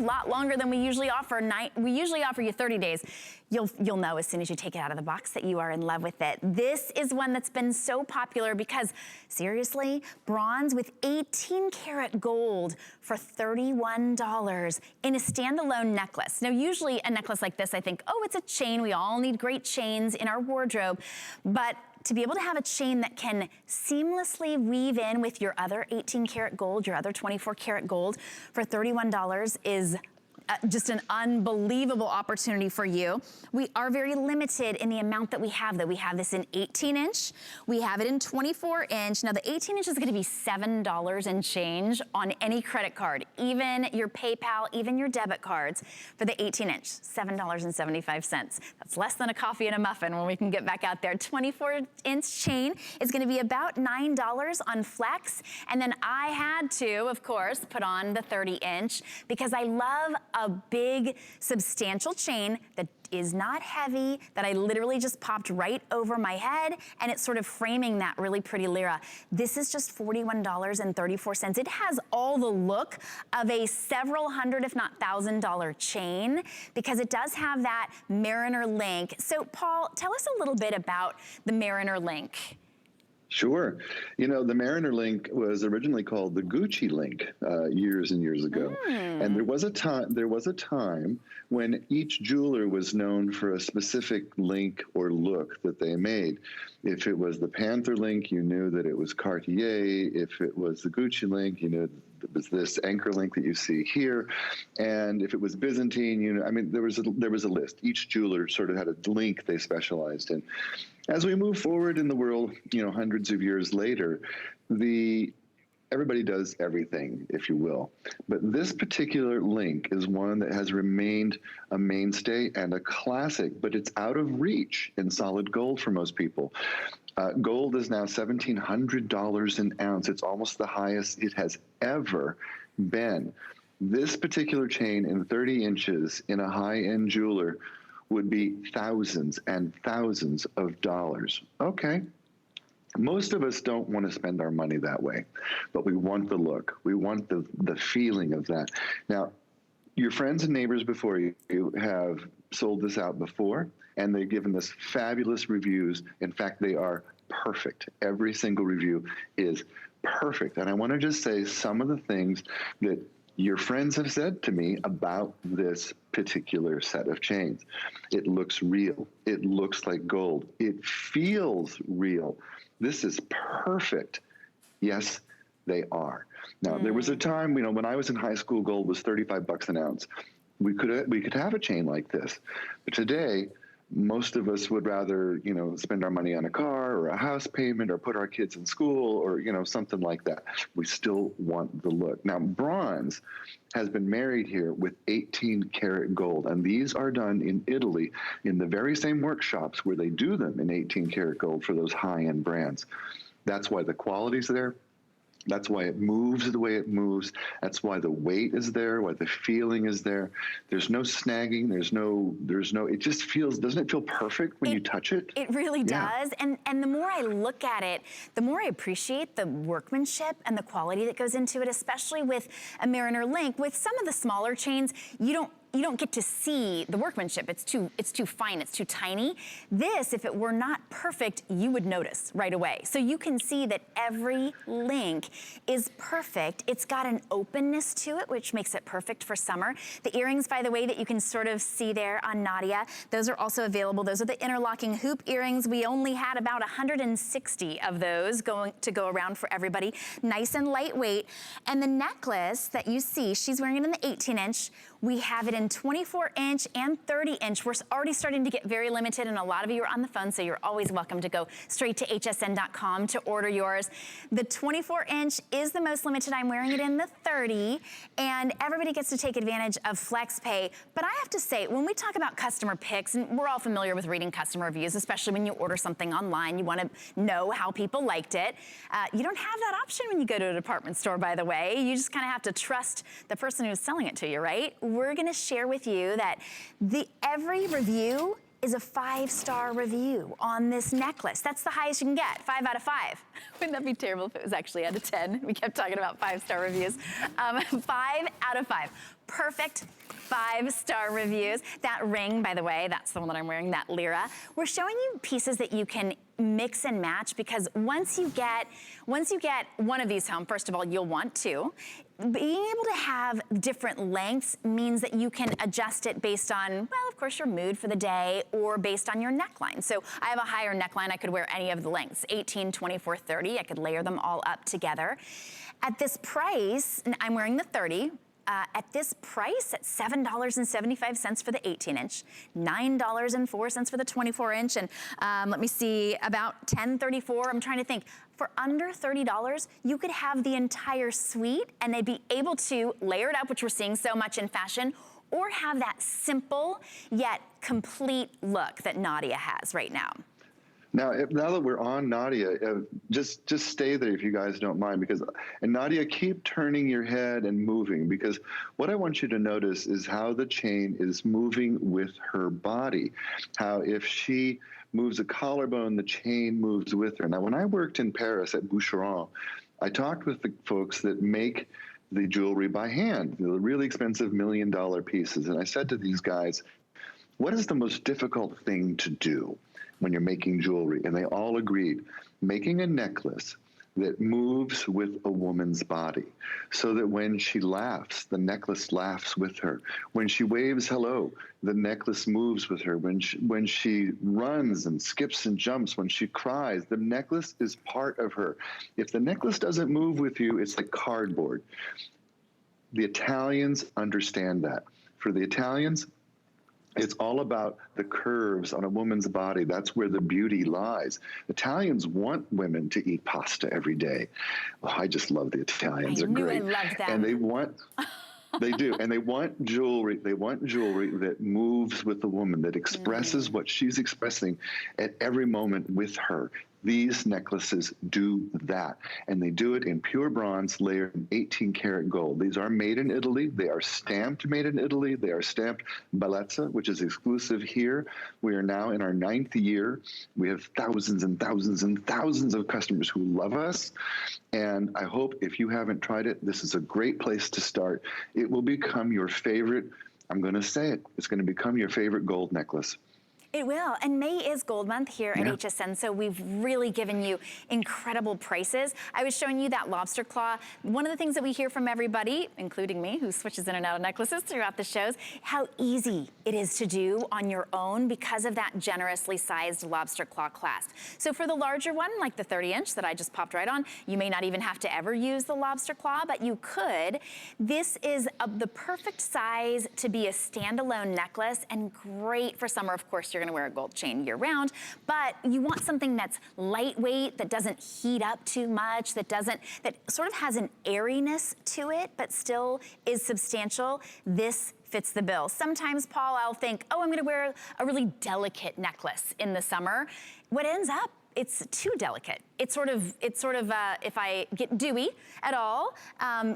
a lot longer than we usually offer. We usually offer you 30 days. You'll know as soon as you take it out of the box that you are in love with it. This is one that's been so popular because, seriously, bronze with 18 karat gold for $31 in a standalone necklace. Now, usually a necklace like this, I think, oh, it's a chain. We all need great chains in our wardrobe. But to be able to have a chain that can seamlessly weave in with your other 18 karat gold, your other 24 karat gold for $31 is just an unbelievable opportunity for you. We are very limited in the amount that we have, though. We have this in 18 inch, we have it in 24 inch. Now the 18 inch is gonna be $7 and change on any credit card, even your PayPal, even your debit cards for the 18 inch, $7.75. That's less than a coffee and a muffin when we can get back out there. 24 inch chain is gonna be about $9 on Flex. And then I had to, of course, put on the 30 inch because I love a big, substantial chain that is not heavy, that I literally just popped right over my head, and it's sort of framing that really pretty lira. This is just $41.34. It has all the look of a several hundred, if not $1,000 chain, because it does have that MarinerLink. So Paul, tell us a little bit about the MarinerLink. Sure. You know, the MarinerLink was originally called the Gucci Link years and years ago. And there was a time when each jeweler was known for a specific link or look that they made. If it was the Panther Link, you knew that it was Cartier. If it was the Gucci Link, you knew it was this anchor link that you see here. And if it was Byzantine, you know, I mean, there was a list. Each jeweler sort of had a link they specialized in. As we move forward in the world, you know, hundreds of years later, everybody does everything, if you will. But this particular link is one that has remained a mainstay and a classic, but it's out of reach in solid gold for most people. Gold is now $1,700 an ounce. It's almost the highest it has ever been. This particular chain in 30 inches in a high-end jeweler would be thousands and thousands of dollars. Okay. Most of us don't want to spend our money that way, but we want the look. We want the feeling of that. Now, your friends and neighbors before you have sold this out before, and they've given us fabulous reviews. In fact, they are perfect. Every single review is perfect. And I want to just say some of the things that your friends have said to me about this particular set of chains. It looks real. It looks like gold. It feels real. This is perfect. Yes, they are. Now, there was a time, you know, when I was in high school, gold was 35 bucks an ounce. We could have a chain like this. But today, most of us would rather, you know, spend our money on a car or a house payment or put our kids in school or, you know, something like that. We still want the look. Now, bronze has been married here with 18 karat gold, and these are done in Italy in the very same workshops where they do them in 18 karat gold for those high-end brands. That's why the quality's there. That's why it moves the way it moves. That's why the weight is there, why the feeling is there. There's no snagging. There's no, it just feels, doesn't it feel perfect when you touch it? It really does. And the more I look at it, the more I appreciate the workmanship and the quality that goes into it, especially with a MarinerLink. With some of the smaller chains, you don't get to see the workmanship. It's too fine, it's too tiny. This, if it were not perfect, you would notice right away. So you can see that every link is perfect. It's got an openness to it, which makes it perfect for summer. The earrings, by the way, that you can sort of see there on Nadia, those are also available. Those are the interlocking hoop earrings. We only had about 160 of those going to go around for everybody. Nice and lightweight. And the necklace that you see, she's wearing it in the 18 inch. We have it in 24 inch and 30 inch. We're already starting to get very limited, and a lot of you are on the phone, so you're always welcome to go straight to hsn.com to order yours. The 24 inch is the most limited. I'm wearing it in the 30, and everybody gets to take advantage of FlexPay. But I have to say, when we talk about customer picks, and we're all familiar with reading customer reviews, especially when you order something online, you want to know how people liked it. You don't have that option when you go to a department store, by the way. You just kind of have to trust the person who's selling it to you, right? We're going to share with you that every review is a 5-star review on this necklace. That's the highest you can get, 5 out of 5. Wouldn't that be terrible if it was actually out of 10? We kept talking about 5-star reviews. 5 out of 5. perfect 5-star reviews. That ring, by the way, that's the one that I'm wearing, that Lyra. We're showing you pieces that you can mix and match, because once you get one of these home, first of all, you'll want two. Being able to have different lengths means that you can adjust it based on, well, of course, your mood for the day, or based on your neckline. So I have a higher neckline. I could wear any of the lengths, 18, 24, 30. I could layer them all up together. At this price, and I'm wearing the 30, at this price, at $7.75 for the 18-inch, $9.04 for the 24-inch, and let me see, about $10.34. I'm trying to think. For under $30, you could have the entire suite, and they'd be able to layer it up, which we're seeing so much in fashion, or have that simple yet complete look that Nadia has right now. Now that we're on Nadia, just stay there if you guys don't mind, because, and Nadia, keep turning your head and moving, because what I want you to notice is how the chain is moving with her body. How if she moves a collarbone, the chain moves with her. Now, when I worked in Paris at Boucheron, I talked with the folks that make the jewelry by hand, the really expensive $1 million pieces. And I said to these guys, what is the most difficult thing to do when you're making jewelry? And they all agreed, making a necklace that moves with a woman's body, so that when she laughs, the necklace laughs with her. When she waves hello, the necklace moves with her. When she runs and skips and jumps, when she cries, the necklace is part of her. If the necklace doesn't move with you, it's like cardboard. The Italians understand that. For the Italians, it's all about the curves on a woman's body. That's where the beauty lies. Italians want women to eat pasta every day. Oh, I just love the Italians. They're great. I loved them. And they want, they do, and they want jewelry. They want jewelry that moves with the woman, that expresses what she's expressing at every moment with her. These necklaces do that, and they do it in pure bronze layered in 18-karat gold. These are made in Italy. They are stamped made in Italy. They are stamped Bellezza, which is exclusive here. We are now in our 9th year. We have thousands and thousands and thousands of customers who love us, and I hope if you haven't tried it, this is a great place to start. It will become your favorite, I'm going to say it, it's going to become your favorite gold necklace. It will, and May is Gold Month here at HSN, so we've really given you incredible prices. I was showing you that lobster claw. One of the things that we hear from everybody, including me, who switches in and out of necklaces throughout the shows, how easy it is to do on your own because of that generously sized lobster claw clasp. So for the larger one, like the 30-inch that I just popped right on, you may not even have to ever use the lobster claw, but you could. This is the perfect size to be a standalone necklace, and great for summer. Of course, you're gonna wear a gold chain year round, but you want something that's lightweight, that doesn't heat up too much, that sort of has an airiness to it, but still is substantial. This fits the bill. Sometimes, Paul, I'll think, oh, I'm gonna wear a really delicate necklace in the summer. What ends up, it's too delicate. It's sort of if I get dewy at all,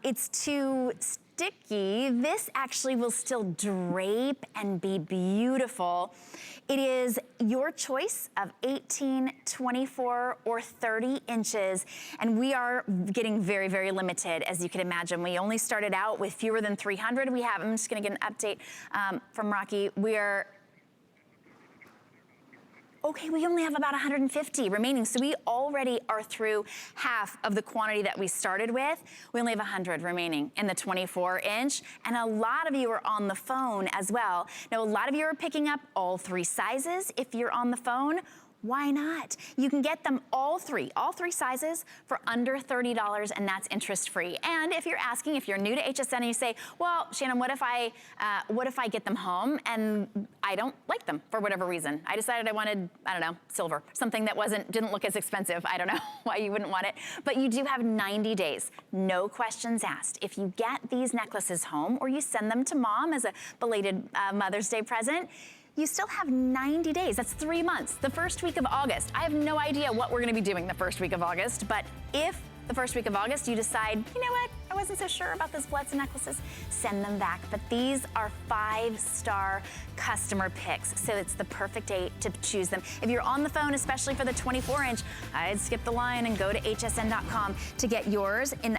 it's too sticky. This actually will still drape and be beautiful. It is your choice of 18, 24, or 30 inches, and we are getting very, very limited, as you can imagine. We only started out with fewer than 300. I'm just gonna get an update from Rocky. Okay, we only have about 150 remaining, so we already are through half of the quantity that we started with. We only have 100 remaining in the 24-inch, and a lot of you are on the phone as well. Now, a lot of you are picking up all 3 sizes. If you're on the phone, why not? You can get them all three sizes for under $30, and that's interest-free. And if you're asking, if you're new to HSN and you say, well, Shannon, what if I get them home and I don't like them for whatever reason? I decided I wanted, I don't know, silver, something that didn't look as expensive. I don't know why you wouldn't want it, but you do have 90 days, no questions asked. If you get these necklaces home or you send them to mom as a belated Mother's Day present, you still have 90 days. That's 3 months. The first week of August. I have no idea what we're gonna be doing the first week of August, but if the first week of August, you decide, you know what, I wasn't so sure about those Bellezza necklaces, send them back. But these are 5-star customer picks, so it's the perfect day to choose them. If you're on the phone, especially for the 24-inch, I'd skip the line and go to hsn.com to get yours in,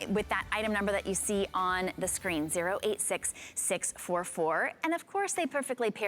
with that item number that you see on the screen, 086644. And of course, they perfectly pair